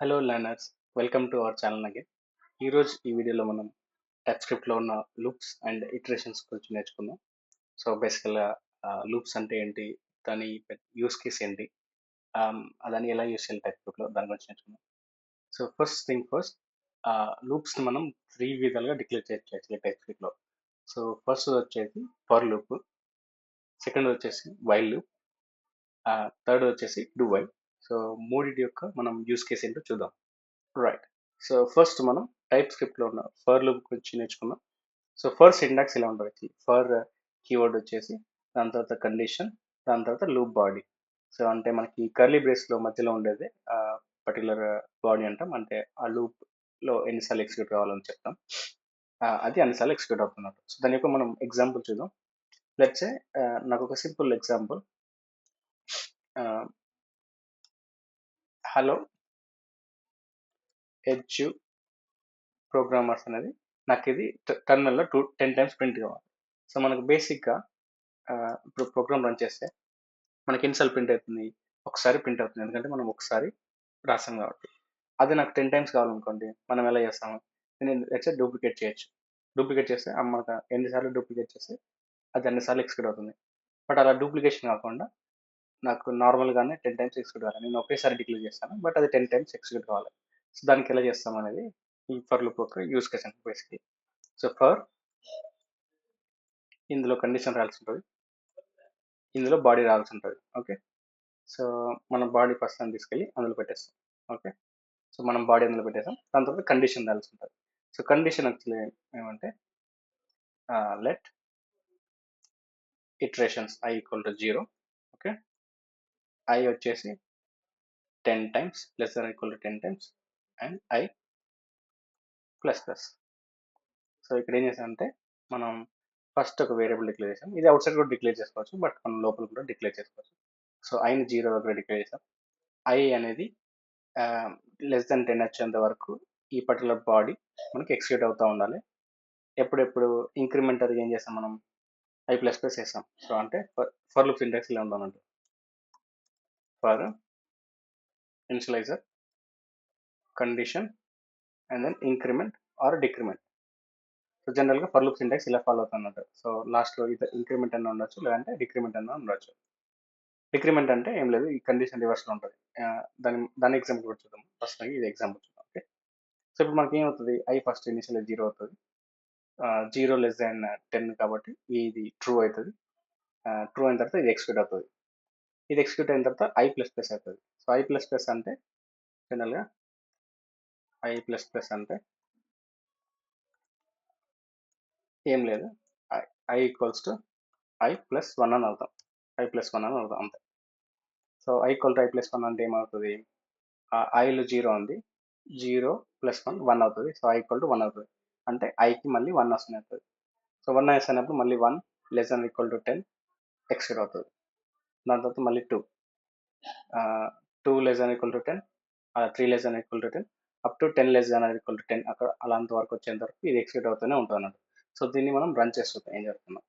Hello learners, welcome to our channel again. ఈరోజు ఈ వీడియోలో మనం టైప్ స్క్రిప్ట్లో ఉన్న లూప్స్ అండ్ ఇటరేషన్స్ గురించి నేర్చుకుందాం. సో బేసికల్గా లూప్స్ అంటే ఏంటి, దాని యూస్ కేస్ ఏంటి, దాన్ని ఎలా యూస్ చేయాలి టైప్ స్క్రిప్ట్లో, దాని గురించి నేర్చుకుందాం. సో ఫస్ట్ థింగ్ ఫస్ట్, లూప్స్ని మనం త్రీ విధాలుగా డిక్లేర్ చేయొచ్చు టైప్ స్క్రిప్ట్లో. సో ఫస్ట్ వచ్చేసి ఫర్ లూప్, సెకండ్ వచ్చేసి వైల్ లూప్, థర్డ్ వచ్చేసి డూ వైల్. సో మూడిటి యొక్క మనం యూస్ కేస్ ఏంటో చూద్దాం. రైట్. సో ఫస్ట్ మనం టైప్ స్క్రిప్ట్లో ఉన్న ఫర్ లూప్ గురించి నేర్చుకున్నాం. సో ఫర్ సింటాక్స్ ఇలా ఉంటుంది. ఫర్ కీవర్డ్ వచ్చేసి, దాని తర్వాత కండిషన్, దాని తర్వాత లూప్ బాడీ. సో అంటే మనకి కర్లీ బ్రేస్లో మధ్యలో ఉండేది పర్టికులర్ బాడీ అంటాం. అంటే ఆ లూప్లో ఎన్నిసార్లు ఎగ్జిక్యూట్ కావాలని చెప్తాం. అది అన్నిసార్లు ఎగ్జిక్యూట్ అవుతున్నట్టు. సో దాని యొక్క మనం ఎగ్జాంపుల్ చూద్దాం. లెట్సే నాకు ఒక సింపుల్ ఎగ్జాంపుల్, హలో ఎడ్యు ప్రోగ్రామర్స్ అనేది నాకు ఇది టర్మినల్లో 10 టైమ్స్ ప్రింట్ కావాలి. సో మనకు బేసిక్గా ఇప్పుడు ప్రోగ్రామ్ రన్ చేస్తే మనకి ఎన్నిసార్లు ప్రింట్ అవుతుంది, ఒకసారి ప్రింట్ అవుతుంది, ఎందుకంటే మనం ఒకసారి రాసాం కాబట్టి. అది నాకు 10 టైమ్స్ కావాలనుకోండి, మనం ఎలా చేస్తాము, నేను లెట్స్ డూప్లికేట్ చేయొచ్చు. డూప్లికేట్ చేస్తే మనకు ఎన్నిసార్లు డూప్లికేట్ చేస్తే అది అన్నిసార్లు ఎక్స్క్యూట్ అవుతుంది. బట్ అలా డూప్లికేషన్ కాకుండా నాకు నార్మల్గానే 10 టైమ్స్ ఎక్స్క్యూట్ కావాలి. నేను ఒకేసారి డిక్లేర్ చేస్తాను, బట్ అది 10 టైమ్స్ ఎక్స్క్యూట్ కావాలి. సో దానికి ఎలా చేస్తాం అనేది ఈ ఫర్ లూప్ యొక్క యూస్ కేస్ అంటే బేసిక్లీ. సో ఫర్, ఇందులో కండిషన్ రాయాల్సి ఉంటుంది, ఇందులో బాడీ రావాల్సి ఉంటుంది. ఓకే. సో మనం బాడీ ఫస్ట్ అని తీసుకెళ్ళి అందులో పెట్టేస్తాం. ఓకే. సో మనం బాడీ అందులో పెట్టేస్తాం, దాని తర్వాత కండిషన్ రాయాల్సి ఉంటుంది. సో కండిషన్ యాక్చువల్లీ ఏమంటే, let iterations I equal to 0. Okay. I వచ్చేసి 10 times less than equal to 10 times and I plus plus. So ఇక్కడ ఏం చేసామంటే, మనం ఫస్ట్ ఒక వేరియబుల్ డిక్లేర్ చేసాం. ఇది అవుట్ సైడ్ కూడా డిక్లేర్ చేసుకోవచ్చు, బట్ మనం లోపల కూడా డిక్లేర్ చేసుకోవచ్చు. సో ఐని 0 దగ్గర డిక్లేర్ చేసాం. ఐ అనేది లెస్ దెన్ 10 వచ్చేంత వరకు ఈ పర్టికులర్ బాడీ మనకి ఎక్స్క్యూట్ అవుతూ ఉండాలి. ఎప్పుడెప్పుడు ఇంక్రిమెంట్ అది ఏం చేస్తాం, మనం ఐ ప్లస్ ప్లస్ వేస్తాం. సో అంటే ఫర్ లూప్ సింటాక్స్ ఇలా ఉండాలంటే, for initializer, condition and then increment or decrement. So జనరల్గా ఫర్ లూప్ సింటాక్స్ ఇలా ఫాలో అవుతున్నట్టు. సో లాస్ట్లో ఇది ఇంక్రిమెంట్ అన్న ఉండొచ్చు, లేదంటే డిక్రిమెంట్ అన్న ఉండొచ్చు. డిక్రిమెంట్ అంటే ఏం లేదు, ఈ కండిషన్ రివర్స్లో ఉంటుంది. దాని ఎగ్జాంపుల్ కూడా చూద్దాం. ఫస్ట్ ఇది ఎగ్జాంపుల్ చూద్దాం. ఓకే. సో ఇప్పుడు మనకి ఏమవుతుంది, ఐ ఫస్ట్ ఇనిషియల్ 0 అవుతుంది. 0 లెస్ దాన్ 10 కాబట్టి ఇది ట్రూ అవుతుంది. ట్రూ అయిన తర్వాత ఇది ఎక్స్క్యూట్ అవుతుంది. ఇది ఎక్స్క్యూట్ అయిన తర్వాత ఐ ప్లస్ ప్లస్ అవుతుంది. సో ఐ ప్లస్ ప్లస్ అంటే జనరల్గా ఐ ప్లస్ ప్లస్ అంటే ఏం లేదు, I equals to I plus 1 అని అవుతాం. ఐ ప్లస్ 1 అని అవుతాం అంతే. So I equal to I plus 1 అంటే ఏమవుతుంది, ఐలో 0 ఉంది, 0 ప్లస్ 1 1 అవుతుంది. సో ఐ ఈక్వల్ టు 1 అవుతుంది. అంటే ఐకి మళ్ళీ 1 వస్తుంది అవుతుంది. సో 1 వేసినప్పుడు మళ్ళీ 1 less than equal to 10 execute అవుతుంది. దాని తర్వాత మళ్ళీ 2, 2 less than equal to 10, 3 less than equal to 10, up to 10 less than equal to 10. అక్కడ అలాంటి వరకు వచ్చేంత వరకు ఇది ఎక్స్క్యూట్ అవుతూనే ఉంటుంది అన్నట్టు. సో దీన్ని మనం రన్ చేస్తుంటాం ఏం జరుగుతుందో.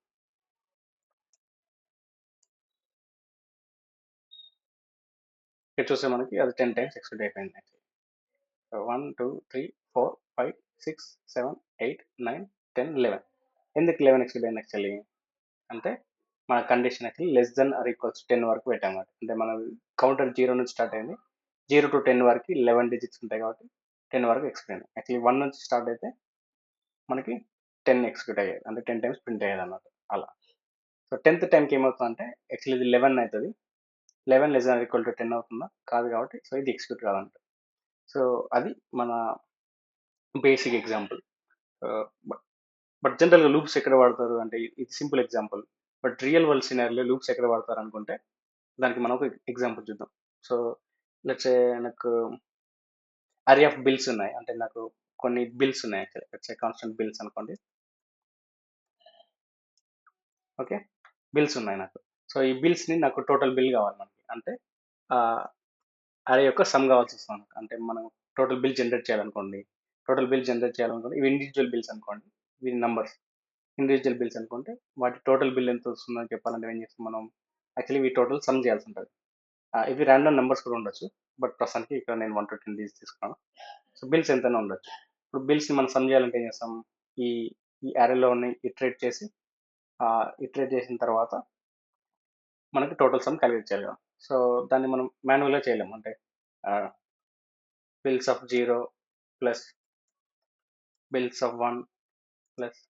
ఇక్కడ చూస్తే మనకి అది 10 టైమ్స్ ఎక్స్క్యూట్ అయిపోయింది. సో 1 2 3 4 5 6 7 8 9 10 11. ఎందుకు 11 ఎక్స్క్యూట్ అయింది యాక్చువల్లీ అంటే, మన condition actually less then or equals 10 వరకు పెట్టాము. అంటే మనం కౌంటర్ 0 నుంచి స్టార్ట్ అయింది, 0 టు 10 వరకు 11 డిజిట్స్ ఉంటాయి కాబట్టి 10 వరకు ఎక్స్క్యూట్ అయింది. యాక్చువల్లీ 1 నుంచి స్టార్ట్ అయితే మనకి 10 ఎక్స్క్యూట్ అయ్యేది, అంటే 10 టైమ్స్ ప్రింట్ అయ్యేది అన్నమాట. అలా. సో 10th టైంకి ఏమవుతుందంటే యాక్చువల్లీ ఇది 11 అవుతుంది. 11 లెస్ దాన్ ఈక్వల్ టు 10 అవుతుందా, కాదు కాబట్టి సో ఇది ఎక్స్క్యూట్ కాదంట. సో అది మన బేసిక్ ఎగ్జాంపుల్. బట్ జనరల్గా లూప్స్ ఎక్కడ వాడతారు అంటే, ఇది simple example. But real world సినారియోలో లూప్స్ ఎక్కడ వాడతారు అనుకుంటే, దానికి మనం ఒక ఎగ్జాంపుల్ చూద్దాం. సో లెట్స్ నాకు అరే ఆఫ్ బిల్స్ ఉన్నాయి, అంటే నాకు కొన్ని బిల్స్ ఉన్నాయి, లెట్స్ కాన్స్టెంట్ బిల్స్ అనుకోండి. ఓకే. బిల్స్ ఉన్నాయి నాకు. సో ఈ బిల్స్ని నాకు టోటల్ బిల్ కావాలి మనకి, అంటే అరే యొక్క సమ్ కావాల్సి వస్తుంది. అంటే మనం టోటల్ బిల్ జనరేట్ చేయాలనుకోండి, ఇవి ఇండివిజువల్ బిల్స్ అనుకోండి, ఇవి నంబర్స్. ఇండివిజువల్ బిల్స్ అనుకుంటే వాటి టోటల్ బిల్ ఎంత వస్తుందని చెప్పాలంటే ఏం చేస్తాం మనం, యాక్చువల్లీ ఇవి టోటల్ సమ్ చేయాల్సి ఉంటుంది. ఇవి ర్యాండమ్ నెంబర్స్ కూడా ఉండొచ్చు, బట్ ప్రస్తుతానికి ఇక్కడ నేను 1 to 10 తీసుకున్నాను. సో బిల్స్ ఎంతైనా ఉండొచ్చు. ఇప్పుడు బిల్స్ని మనం సమ్ చేయాలంటే ఏం చేస్తాం, ఈ ఈ అరేలోని ఇటరేట్ చేసిన తర్వాత మనకి టోటల్ సమ్ క్యాలిక్యులేట్ చేయాలి కదా. సో దాన్ని మనం మాన్యువల్గా చేయలేము. అంటే bills of 0 plus bills of 1 plus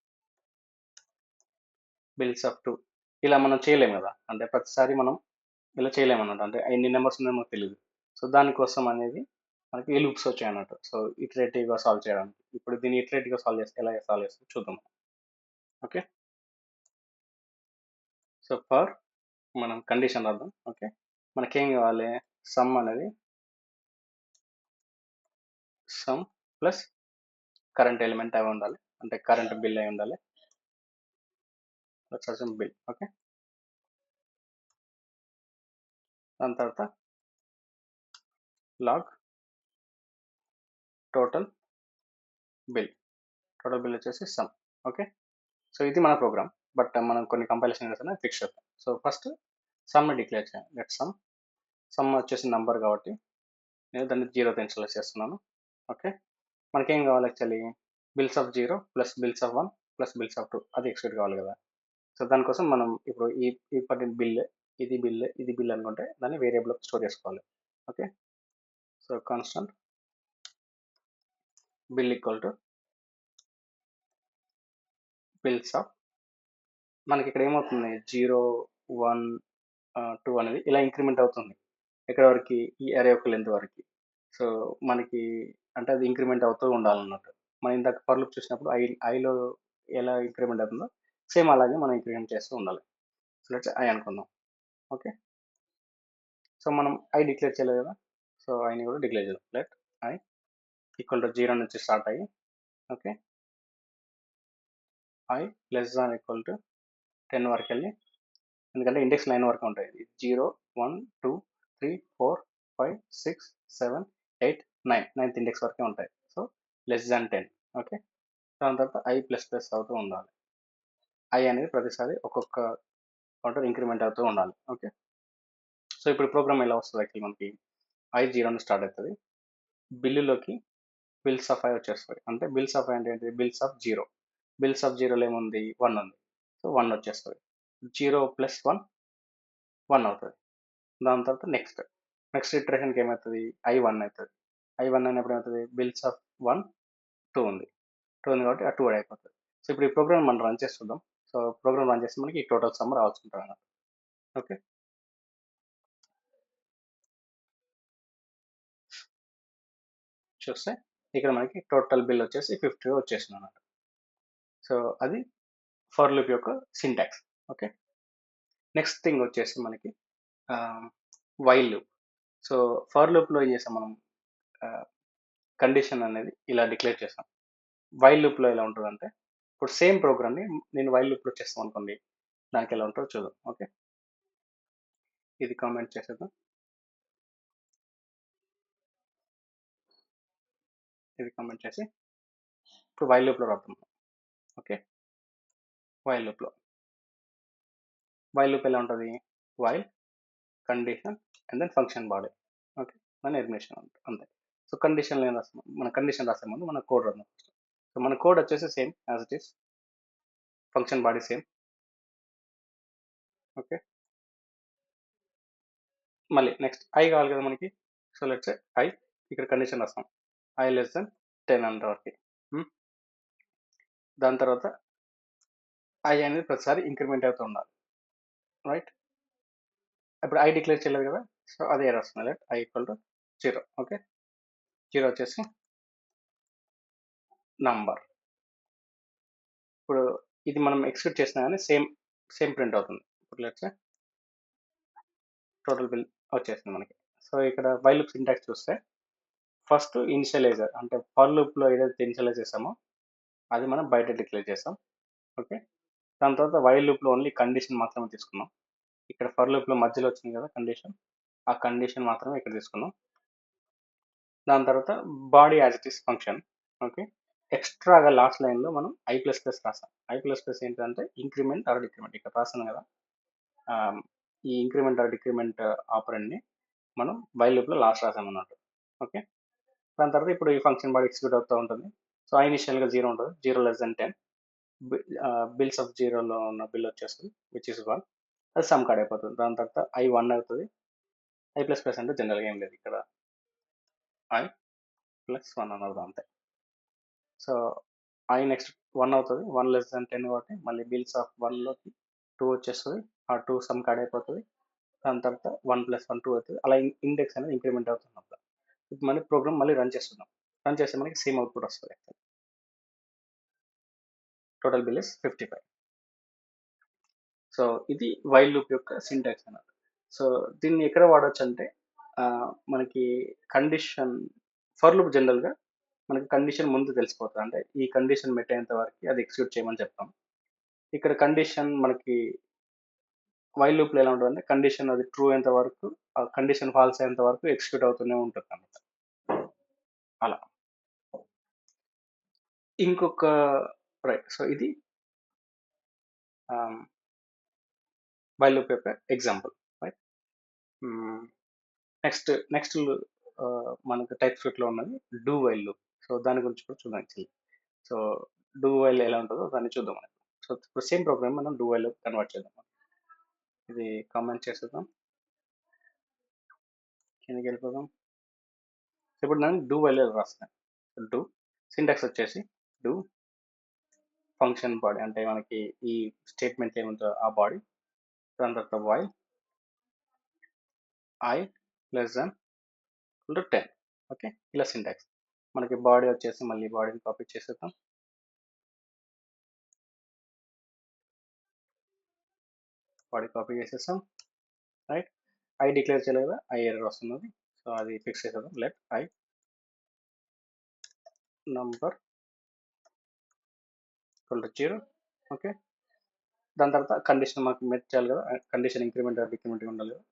bills of 2 ఇలా మనం చేయలేము కదా. అంటే ప్రతిసారి మనం ఇలా చేయలేము అన్నట్టు. అంటే ఎన్ని నెంబర్స్ ఉన్నాయో మనకు తెలియదు. సో దానికోసం అనేది మనకి ఈ లూప్స్ వచ్చాయి అన్నట్టు. సో ఇటరేటివ్గా సాల్వ్ చేయడానికి. ఇప్పుడు దీన్ని ఇటరేటివ్గా సాల్వ్ చేస్తే ఎలా సాల్వ్ చేస్తే చూద్దాం. ఓకే, సో ఫర్ మనం కండిషన్ రాద్దాం. ఓకే, మనకేం కావాలి, సమ్ అనేది సమ్ ప్లస్ కరెంట్ ఎలిమెంట్ అయి ఉండాలి, అంటే కరెంట్ బిల్ అయి ఉండాలి, ప్లస్ బిల్. ఓకే, దాని తర్వాత లాగ్ టోటల్ బిల్ వచ్చేసి సమ్. ఓకే, సో ఇది మన ప్రోగ్రామ్, బట్ మనం కొన్ని కంపైలేషన్ చేస్తే ఫిక్స్ చేద్దాం. సో ఫస్ట్ సమ్ డిక్లేర్ చేయాలి. లెట్ సమ్ వచ్చేసి నంబర్ కాబట్టి నేను దాన్ని 0తో ఇన్షియలైజ్ చేస్తున్నాను. ఓకే, మనకేం కావాలి actually, bills of 0 plus bills of 1 plus bills of 2 అది ఎక్స్క్యూట్ కావాలి కదా. సో దానికోసం మనం ఇప్పుడు ఈ పర్టికులర్ ఇది బిల్ అనుకుంటే దాన్ని వేరియబుల్ స్టోర్ చేసుకోవాలి. Okay, so constant bill equal to bills of, మనకి ఇక్కడ ఏమవుతుంది 0 1 2 అనేది ఇలా ఇంక్రిమెంట్ అవుతుంది ఎక్కడ వరకు, ఈ అరే యొక్క లెంత్ వరకు. సో మనకి అంటే అది ఇంక్రిమెంట్ అవుతూ ఉండాలన్నట్టు. మనం ఇందాక ఫర్ లూప్ చూసినప్పుడు ఐలో ఎలా ఇంక్రిమెంట్ అవుతుందో సేమ్ అలాగే మనం ఇంక్రిమెంట్ చేస్తూ ఉండాలి. సో లెట్స్ ఐ అనుకుందాం. ఓకే, సో మనం ఐ డిక్లేర్ చేయలేదు కదా, సో ఐని కూడా డిక్లేర్ చేద్దాం. లెట్ ఐ ఈక్వల్ టు 0 నుంచి స్టార్ట్ అయ్యి, okay, I less than equal to 10 వరకు వెళ్ళి, ఎందుకంటే ఇండెక్స్ 9 వరకు ఉంటాయి. 0 1 2 3 4 5 6 7 8 9 9th ఇండెక్స్ వరకే ఉంటాయి. So less than 10. ఓకే, దాని తర్వాత ఐ ప్లస్ ప్లస్ అవుతూ ఉండాలి. ఐ అనేది ప్రతిసారి ఒక్కొక్క కౌంటర్ ఇంక్రిమెంట్ అవుతూ ఉండాలి. ఓకే, సో ఇప్పుడు ప్రోగ్రామ్ ఎలా వస్తుంది యాక్చువల్లీ, మనకి ఐ 0 నుంచి స్టార్ట్ అవుతుంది, బిల్లులోకి బిల్స్ ఆఫ్ ఐ వచ్చేస్తుంది. అంటే బిల్స్ ఆఫ్ ఐ అంటే ఏంటి, బిల్స్ ఆఫ్ 0, బిల్స్ ఆఫ్ 0లో ఏముంది 1 ఉంది, సో 1 వచ్చేస్తుంది. 0 ప్లస్ 1 1 అవుతుంది. దాని తర్వాత నెక్స్ట్ ఇటరేషన్కి ఏమవుతుంది, I1 అవుతుంది. I1 అయినప్పుడు ఏమవుతుంది, బిల్స్ ఆఫ్ 1 2 ఉంది, 2 ఉంది కాబట్టి ఆ 2 అయిపోతుంది. సో ఇప్పుడు ఈ ప్రోగ్రామ్ మనం రన్ చేసి చూద్దాం. సో ప్రోగ్రామ్ రన్ చేస్తే మనకి ఈ టోటల్ సమ్ రావాల్సి ఉంటుంది అన్నమాట. ఓకే, చూస్తే ఇక్కడ మనకి టోటల్ బిల్ వచ్చేసి 50 వచ్చేసింది అన్నమాట. సో అది ఫర్ లూప్ యొక్క సింటాక్స్. ఓకే, నెక్స్ట్ థింగ్ వచ్చేసి మనకి వైల్ లూప్. సో ఫర్ లూప్లో ఏం చేసాం మనం, కండిషన్ అనేది ఇలా డిక్లేర్ చేసాం. వైల్ లూప్లో ఎలా ఉంటుందంటే, ఇప్పుడు సేమ్ ప్రోగ్రామ్ని నేను వైల్ లూప్లో చేస్తాం అనుకోండి, దానికి ఎలా ఉంటుందో చూద్దాం. ఓకే, ఇది కామెంట్ చేసేద్దాం, ఇది కామెంట్ చేసి ఇప్పుడు వైల్ లూప్లో రాద్దాం. ఓకే, వైల్ లూప్ ఎలా ఉంటుంది, while condition and then function body. Okay, మన ఎలిమినేషన్ అంతే. సో కండిషన్లో ఏం రాస్తాం, మన కండిషన్ రాసే ముందు మన కోడ్ రాద్దాం. సో మన కోడ్ వచ్చేసి same as it is, function body same. Okay, మళ్ళీ నెక్స్ట్ ఐ కావాలి కదా మనకి. సో లెట్స్ ఐ, ఇక్కడ కండిషన్ రాస్తాం ఐ లెస్ దెన్ 10 అంతవరకు. దాని తర్వాత ఐ అనేది ప్రతిసారి ఇంక్రిమెంట్ అవుతూ ఉండాలి, రైట్. ఇప్పుడు ఐ డిక్లేర్ చేయలేదు కదా, సో అదే రాస్తుంది. Let I equal to 0. Okay, 0 వచ్చేసి నంబర్. ఇప్పుడు ఇది మనం ఎక్స్క్యూట్ చేసినా కానీ సేమ్ ప్రింట్ అవుతుంది. ఇప్పుడు లెట్స్ టోటల్ బిల్ వచ్చేసింది మనకి. సో ఇక్కడ వైల్ లూప్ సింటాక్స్ చూస్తే ఫస్ట్ ఇనిషియలైజర్, అంటే ఫర్ లూప్లో ఏదైతే ఇనిషియలైజ్ చేసామో అది మనం బయట డిక్లేర్ చేస్తాం. ఓకే, దాని తర్వాత వైల్ లూప్లో ఓన్లీ కండిషన్ మాత్రమే తీసుకున్నాం. ఇక్కడ ఫర్ లూప్లో మధ్యలో వచ్చింది కదా కండిషన్, ఆ కండిషన్ మాత్రమే ఇక్కడ తీసుకున్నాం. దాని తర్వాత body as it is function. Okay, ఎక్స్ట్రాగా లాస్ట్ లైన్లో మనం ఐ ప్లస్ ప్లస్ రాసాం. ఐ ప్లస్ ప్లస్ ఏంటంటే ఇంక్రిమెంట్ ఆర్ డిక్రిమెంట్. ఇక్కడ రాసాను కదా, ఈ ఇంక్రిమెంట్ ఆర్ డిక్రిమెంట్ ఆపరెంట్ని మనం వైల్ లూప్లో లాస్ట్ రాసామన్నట్టు. ఓకే, దాని తర్వాత ఇప్పుడు ఈ ఫంక్షన్ బాడీ ఎగ్జిక్యూట్ అవుతూ ఉంటుంది. సో ఐ ఇనిషియల్గా 0 ఉంటుంది, 0 <10. బిల్స్ ఆఫ్ 0లో ఉన్న బిల్ వచ్చేస్తుంది విచ్ ఇస్ 1. అది సమ్ కార్డ్ అయిపోతుంది. దాని తర్వాత ఐ 1 అవుతుంది. ఐ ప్లస్ ప్లస్ అంటే జనరల్గా ఏం లేదు, ఇక్కడ ఐ ప్లస్ 1 అన్నది అంతే. సో ఐ నెక్స్ట్ 1 అవుతుంది, 1 <10 కాబట్టి మళ్ళీ బిల్స్ ఆఫ్ 1లోకి 2 వచ్చేస్తుంది, ఆ 2 సమ్ కార్డ్ అయిపోతుంది. దాని తర్వాత 1 + 1 2 అవుతుంది. అలా ఇండెక్స్ అనేది ఇంక్రిమెంట్ అవుతుంది. ఇప్పుడు మళ్ళీ ప్రోగ్రామ్ మళ్ళీ రన్ చేస్తున్నాం. రన్ చేస్తే మనకి సేమ్ అవుట్పుట్ వస్తుంది. Total bill is 55. సో ఇది వైల్ లూప్ యొక్క సింటాక్స్ అన్నమాట. సో దీన్ని ఎక్కడ వాడచ్చు అంటే మనకి కండిషన్, ఫర్ లూప్ జనరల్గా మనకి కండిషన్ ముందు తెలిసిపోతుంది. అంటే ఈ కండిషన్ మెట్ అయ్యేంత వరకు అది ఎక్సిక్యూట్ చేయమని చెప్తాం. ఇక్కడ కండిషన్ మనకి వైల్ లూప్లో ఎలా ఉంటుంది అంటే కండిషన్ అది ట్రూ అయ్యేంత వరకు, కండిషన్ ఫాల్స్ అయ్యేంత వరకు ఎక్సిక్యూట్ అవుతూనే ఉంటుంది అన్నమాట. అలా ఇంకొక రైట్. సో ఇది వైల్ లూప్ యొక్క ఎగ్జాంపుల్. రైట్. నెక్స్ట్ మనకు టైప్ స్క్రిప్ట్లో ఉన్నది డూ వైల్ లూప్. సో దాని గురించి కూడా చూద్దాం యాక్చువల్లీ. సో డూ వైల్ ఎలా ఉంటుందో దాన్ని చూద్దాం మనం. సో ఇప్పుడు సేమ్ ప్రోగ్రామ్ మనం డూ వైల్ కన్వర్ట్ చేద్దాం. ఇది కామెంట్ చేసేద్దాం, కిందకి వెళ్ళిపోదాం. ఇప్పుడు నేను డూ వైల్ రాస్తాను. డూ సింటాక్స్ వచ్చేసి డూ ఫంక్షన్ బాడీ, అంటే మనకి ఈ స్టేట్మెంట్ ఏముంటుందో ఆ బాడీ. దాని తర్వాత వైల్ ఐ <10. ఓకే, ఇలా సింటాక్స్. మనకి బాడీ వచ్చేసి మళ్ళీ బాడీని కాపీ చేసేద్దాం. బాడీ కాపీ చేసేస్తాం. రైట్. ఐ డిక్లేర్ చేయలేదు కదా, ఐ ఎర్రర్ వస్తున్నది. సో అది ఫిక్స్ చేసేద్దాం. Let I number =0. ఓకే, దాని తర్వాత కండిషన్ మనకు మెట్ చేయాలి కదా, కండిషన్ ఇంక్రిమెంట్ డిక్రిమెంట్ ఉండాలి కదా,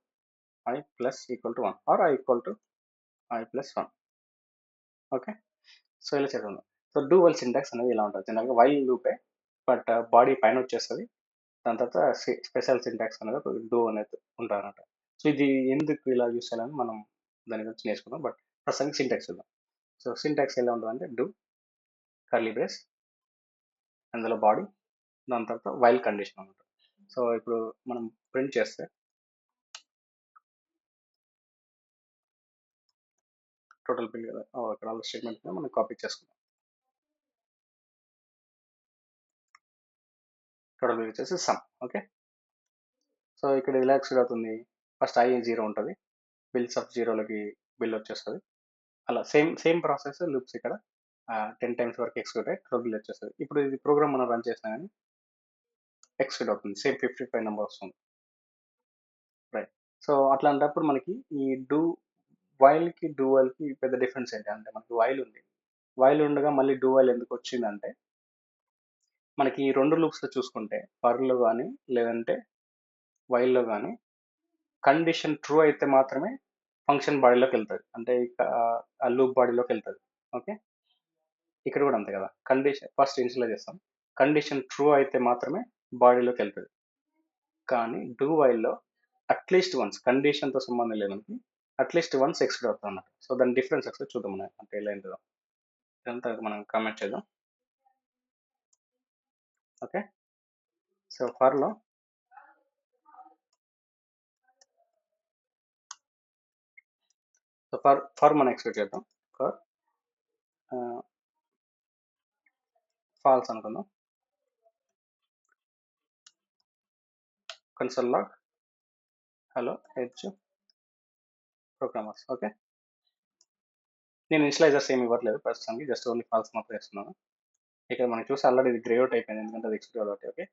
I plus equal to 1 or I equal to I plus 1. Okay, so ఇలా చేద్దాం. సో డూ వైల్ సింటాక్స్ అనేది ఇలా ఉంటుంది. జనరల్గా వైల్ లూపే, బట్ బాడీ పైన వచ్చేస్తుంది. దాని తర్వాత స్పెషల్ సింటాక్స్ అనేది ఒక డూ అనేది ఉంటుంది అనమాట. సో ఇది ఎందుకు ఇలా యూస్ చేయాలని మనం దాని గురించి నేర్చుకుందాం. బట్ ప్రస్తుతానికి సింటాక్స్ చూద్దాం. సో సింటాక్స్ ఎలా ఉంటుందంటే డూ కర్లీ బ్రేస్, అందులో బాడీ, దాని తర్వాత వైల్ కండిషన్ అనమాట. సో ఇప్పుడు మనం ప్రింట్ చేస్తే టోటల్ బిల్ కదా, ఇక్కడ ఆల్ స్టేట్మెంట్ మనం కాపీ చేసుకుందాం. టోటల్ బిల్ వచ్చేసి సమ్. ఓకే, సో ఇక్కడ ఇలా ఎక్స్క్యూట్ అవుతుంది. ఫస్ట్ ఐ 0 ఉంటుంది, బిల్స్ ఆఫ్ 0లోకి బిల్ వచ్చేస్తుంది. అలా సేమ్ ప్రాసెస్ లూప్స్ ఇక్కడ 10 టైమ్స్ వరకు ఎక్స్క్యూట్ అయ్యి టోటల్ బిల్ వచ్చేస్తుంది. ఇప్పుడు ఇది ప్రోగ్రామ్ మనం రన్ చేసినా కానీ ఎక్స్క్యూట్ అవుతుంది, సేమ్ 55 నెంబర్ వస్తుంది. రైట్. సో అట్లాంటప్పుడు మనకి ఈ వైల్కి డూ వైల్కి పెద్ద డిఫరెన్స్ ఏంటి అంటే, మనకి వైల్ ఉంది, వైల్ ఉండగా మళ్ళీ డూ వైల్ ఎందుకు వచ్చిందంటే, మనకి ఈ రెండు లూప్స్లో చూసుకుంటే ఫర్లో కానీ లేదంటే వైల్లో కానీ కండిషన్ ట్రూ అయితే మాత్రమే ఫంక్షన్ బాడీలోకి వెళ్తుంది, అంటే ఆ లూప్ బాడీలోకి వెళ్తుంది. ఓకే, ఇక్కడ కూడా అంతే కదా, కండిషన్ ఫస్ట్ ఇనిషియలైజ్ చేస్తాం, కండిషన్ ట్రూ అయితే మాత్రమే బాడీలోకి వెళ్తుంది. కానీ డూ వైల్లో అట్లీస్ట్ వన్స్, కండిషన్తో సంబంధం లేదనుకో, అట్లీస్ట్ వన్స్ ఎక్స్క్యూట్ అవుతుంది అన్నమాట. సో దాని డిఫరెన్స్ ఒకసారి చూద్దాం మనం, అంటే ఎలా ఏంటో ఇదంతా మనం కామెంట్ చేద్దాం. ఓకే, సో ఫర్లో సో ఫర్ మనం ఎక్స్పెక్ట్ చేద్దాం. ఫర్ ఫాల్స్ అనుకుందాం. Console log hello H programmers. Okay, నేను ఇనిషియలైజర్స్ ఏమి ఇవ్వట్లేదు ప్రస్తుతానికి, జస్ట్ ఓన్లీ ఫాల్స్ మాత్రం వేస్తున్నాను. ఇక్కడ మనం చూసి ఆల్రెడీ ఇది గ్రే అవుట్ అయిపోయింది, ఎందుకంటే అది ఎక్స్క్యూట్ కాబట్టి. ఓకే,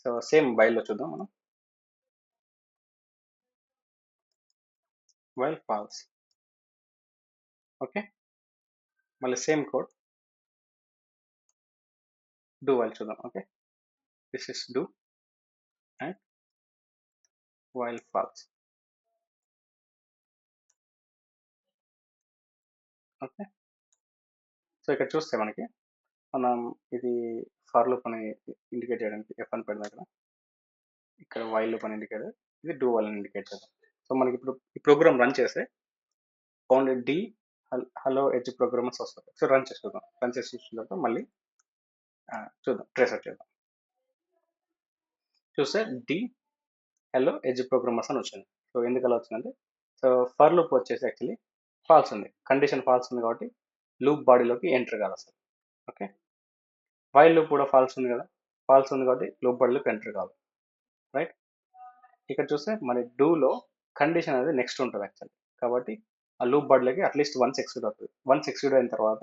సో సేమ్ వైల్లో చూద్దాం మనం. While false. ఓకే, మళ్ళీ సేమ్ కోడ్ డూ వైల్ చూద్దాం. Okay, this is do and while false. Okay, so ఇక్కడ చూస్తే మనకి మనం ఇది ఫర్ లూప్ అని ఇండికేట్ చేయడానికి F అని పెడదాం. ఇక్కడ వైల్ లూప్ అని ఇండికేట్, ఇది డూ వైల్ అని ఇండికేట్ చేద్దాం. సో మనకి ఇప్పుడు ఈ ప్రోగ్రామ్ రన్ చేస్తే only the hello edge programmers వస్తుంది. సో రన్ చేసి చూద్దాం. రన్ చేసి చూసిన తర్వాత మళ్ళీ చూద్దాం, ట్రేస్ అవుట్ చేద్దాం. చూస్తే డి హలో ఎడ్జ్ ప్రోగ్రామర్స్ అని వచ్చింది. సో ఎందుకు అలా వచ్చిందంటే, సో ఫర్ లూప్ వచ్చేసి యాక్చువల్లీ ఫాల్స్ ఉంది, కండిషన్ ఫాల్స్ ఉంది కాబట్టి లూప్ బాడీలోకి ఎంటర్ కాదు అసలు. ఓకే, వైల్ లూప్ కూడా ఫాల్స్ ఉంది కదా, ఫాల్స్ ఉంది కాబట్టి లూప్ బాడీలోకి ఎంటర్ కాదు. రైట్, ఇక్కడ చూస్తే మన డూలో కండిషన్ అనేది నెక్స్ట్ ఉంటుంది యాక్చువల్లీ. కాబట్టి ఆ లూప్ బాడీలోకి అట్లీస్ట్ వన్స్ ఎక్స్క్యూట్ అవుతుంది. వన్స్ ఎక్స్క్యూట్ అయిన తర్వాత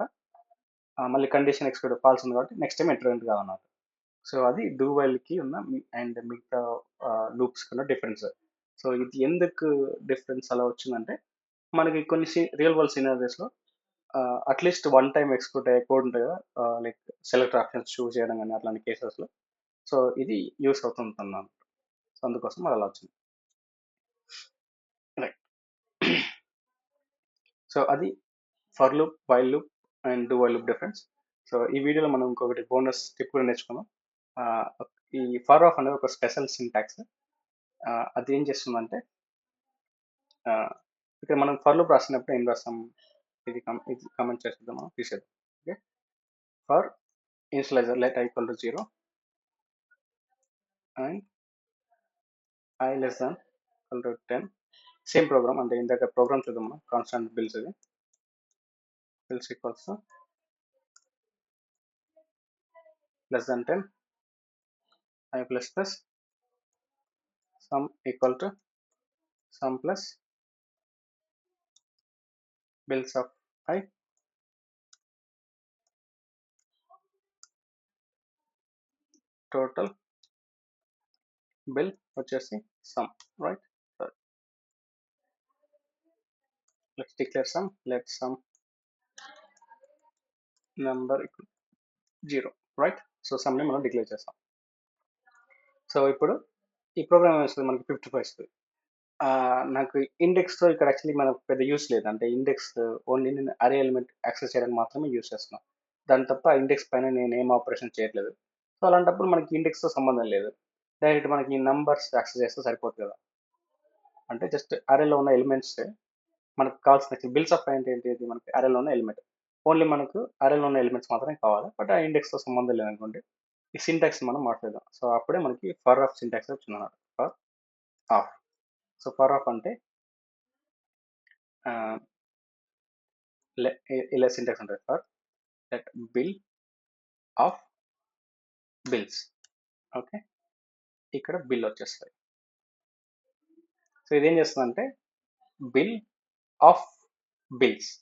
మళ్ళీ కండిషన్ ఎక్స్క్యూట్ ఫాల్స్ ఉంది కాబట్టి నెక్స్ట్ టైం ఎంటర్ కాదన్నమాట. సో అది డూ వైల్కి ఉన్న అండ్ మిగతా లూప్స్ కన్నా డిఫరెన్స్. సో ఇది ఎందుకు డిఫరెన్స్ అలా వచ్చిందంటే, మనకి కొన్ని రియల్ వరల్డ్ సినారియోస్లో అట్లీస్ట్ వన్ టైం ఎక్స్క్యూట్ అయ్యే కోడ్ ఉంటుంది కదా, లైక్ సెలెక్ట్ ఆప్షన్స్ చూస్ చేయడం కానీ అట్లాంటి కేసెస్లో. సో ఇది యూస్ అవుతుంది అన్నాను. సో అందుకోసం అది అలా వచ్చింది. రైట్, సో అది for loop, while loop and do while loop difference. So ఈ వీడియోలో మనం ఇంకొకటి బోనస్ టిప్ కూడా నేర్చుకున్నాం. ఈ ఫర్ ఆఫ్ అనేది ఒక స్పెషల్ సింటాక్స్. అది ఏం చేస్తుందంటే, ఇక్కడ మనం ఫర్ లూప్ రాసినప్పుడు ఏం రాస్తాం, ఇది కమెంట్ చేసేద్దాం, మనం తీసేద్దాం. Okay, for initializer let i equal to 0 అండ్ i less than equal to 10. Same program అంటే ఇందాక ప్రోగ్రామ్ చూద్దాం మనం, కాన్స్టాంట్ బిల్స్ ఇది bills equals to less than 10 i plus plus sum equal to sum plus bills of i total bill వచ్చేసి sum. Right, so let's declare sum. Let sum number equal 0. Right, so సమ్ని మనం declare చేస్తాం. So ఇప్పుడు ఈ programme వస్తుంది మనకి 55 వస్తుంది. నాకు ఇండెక్స్తో ఇక్కడ యాక్చువల్లీ మనకు పెద్ద యూస్ లేదు. అంటే ఇండెక్స్ ఓన్లీ నేను అరే ఎలిమెంట్ యాక్సెస్ చేయడానికి మాత్రమే యూస్ చేస్తున్నాను. దాని తప్ప ఇండెక్స్ పైన నేను ఏం ఆపరేషన్ చేయట్లేదు. సో అలాంటప్పుడు మనకి ఇండెక్స్తో సంబంధం లేదు, డైరెక్ట్ మనకి నంబర్స్ యాక్సెస్ చేస్తే సరిపోతుంది కదా. అంటే జస్ట్ అరేలో ఉన్న ఎలిమెంట్స్ మనకు కావాల్సిన బిల్స్ ఆఫ్ పాయింట్ ఏంటి, మనకి అరేలో ఉన్న ఎలిమెంట్, ఓన్లీ మనకు అరేలో ఉన్న ఎలిమెంట్స్ మాత్రమే కావాలి. బట్ ఆ ఇండెక్స్తో సంబంధం లేదనుకోండి, ఈ సింటాక్స్ మనం మాట్లాడదాం. సో అప్పుడే మనకి ఫర్ ఆఫ్ సింటాక్స్ వచ్చింది అన్నమాట. For of, so for of అంటే ఇలా సింటాక్స్ ఉంటుంది. For let bill of bills. Okay, ఇక్కడ బిల్ వచ్చేస్తుంది. సో ఇదేం చేస్తుందంటే బిల్ ఆఫ్ బిల్స్.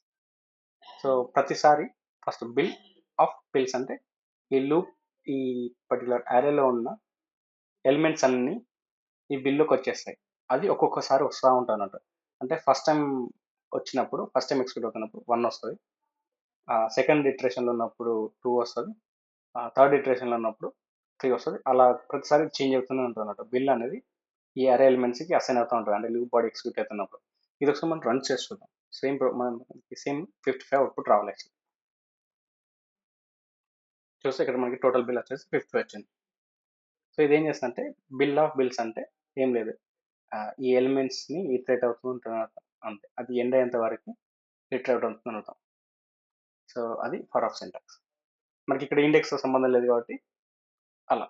సో ప్రతిసారి ఫస్ట్ బిల్ ఆఫ్ బిల్స్ అంటే ఈ లూప్ ఈ పర్టికులర్ అరేలో ఉన్న ఎలిమెంట్స్ అన్నీ ఈ బిల్లుకి వచ్చేస్తాయి. అది ఒక్కొక్కసారి వస్తూ ఉంటుంది అన్నట్టు. అంటే ఫస్ట్ టైం వచ్చినప్పుడు, ఫస్ట్ టైం ఎక్స్పెక్ట్ అవుతున్నప్పుడు 1 వస్తుంది, సెకండ్ ఇటరేషన్లో ఉన్నప్పుడు 2 వస్తుంది, థర్డ్ ఇటరేషన్లో ఉన్నప్పుడు 3 వస్తుంది. అలా ప్రతిసారి చేంజ్ అవుతూనే ఉంటుంది అన్నట్టు. బిల్ అనేది ఈ అరే ఎలిమెంట్స్కి అసైన్ అవుతూ ఉంటుంది, అంటే లూప్ బాడీ ఎక్స్క్యూట్ అవుతున్నప్పుడు. ఇది ఒకసారి మనం రన్ చేసి చూద్దాం. సేమ్ 55 అవుట్పుట్ రావాలి యాక్చువల్లీ. చూస్తే ఇక్కడ మనకి టోటల్ బిల్ వచ్చేసి 55 వచ్చింది. సో ఇది ఏం చేస్తుందంటే బిల్ ఆఫ్ బిల్స్ అంటే ఏం లేదు, ఈ ఎలిమెంట్స్ని ఇటరేట్ అవుతూ ఉంటుంది అంతే. అది ఎండ్ అయ్యేంత వరకు ఇటరేట్ అవుతుంది అనమాట. సో అది ఫర్ ఆఫ్ సింటాక్స్. మనకి ఇక్కడ ఇండెక్స్తో సంబంధం లేదు కాబట్టి అలా.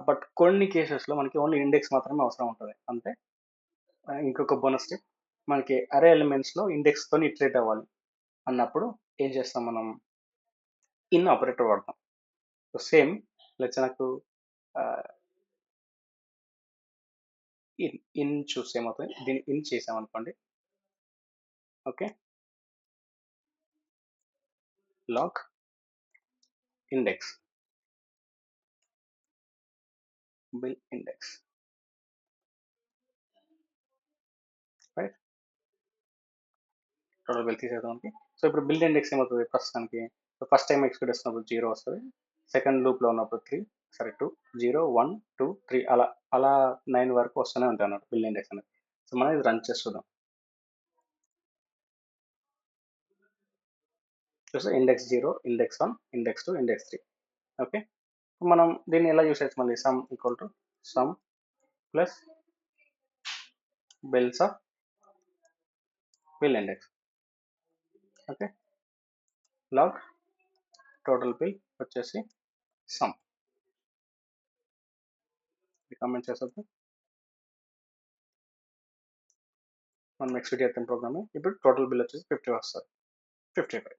బట్ కొన్ని కేసెస్లో మనకి ఓన్లీ ఇండెక్స్ మాత్రమే అవసరం ఉంటుంది అంతే. ఇంకొక బోనస్ టిప్, మనకి అరే ఎలిమెంట్స్లో ఇండెక్స్తో ఇటరేట్ అవ్వాలి అన్నప్పుడు ఏం చేస్తాం, మనం ఇన్ ఆపరేటర్ వాడతాం. సో సేమ్ లెట్స్ నాకు ఇన్ చూస్తే ఏమవుతుంది, దీన్ని ఇన్ చేసామనుకోండి. Okay, log index bill index. Right, total bill తీసేద్దాం. సో ఇప్పుడు బిల్ ఇండెక్స్ ఏమవుతుంది ప్రస్తుతానికి, ఫస్ట్ టైం ఎక్స్పెక్ట్ చేసినప్పుడు 0 వస్తుంది, సెకండ్ లూప్లో ఉన్నప్పుడు 3, 2, 0, 1, 2, 3 అలా అలా 9 వరకు వస్తూనే ఉంటాయి అన్నమాట బిల్ ఇండెక్స్ అనేది. సో మనం ఇది రన్ చేసి చూద్దాం. చూస్తే index 0, index 1, index 2, index 3. Okay, మనం దీన్ని ఎలా యూస్ చేయొచ్చు, మళ్ళీ sum equal to sum plus bills of bill index. Okay, log total bill వచ్చేసి సమ్. కామెంట్ చేసేద్దాం. మనం ఎక్స్పెక్ట్ చేద్దాం ప్రోగ్రామ్. ఇప్పుడు టోటల్ బిల్ వచ్చేసి 50 వస్తుంది, 55.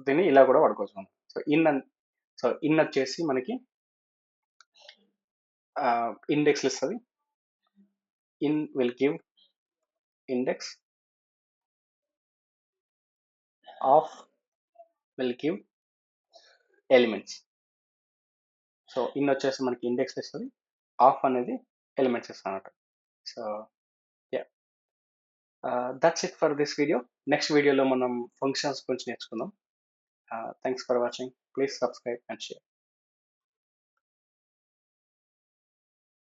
దీన్ని ఇలా కూడా వాడుకోవచ్చు మనం. సో ఇన్ వచ్చేసి మనకి ఇండెక్స్లు ఇస్తుంది. In will give index, of will give elements. So in వచ్చేసి మనకి ఇండెక్స్ ఇస్తుంది, ఆఫ్ అనేది ఎలిమెంట్స్ ఇస్తుంది అన్నట్టు. So yeah, that's it for this video. Next వీడియోలో మనం ఫంక్షన్స్ గురించి నేర్చుకుందాం. Thanks for watching. Please subscribe and share.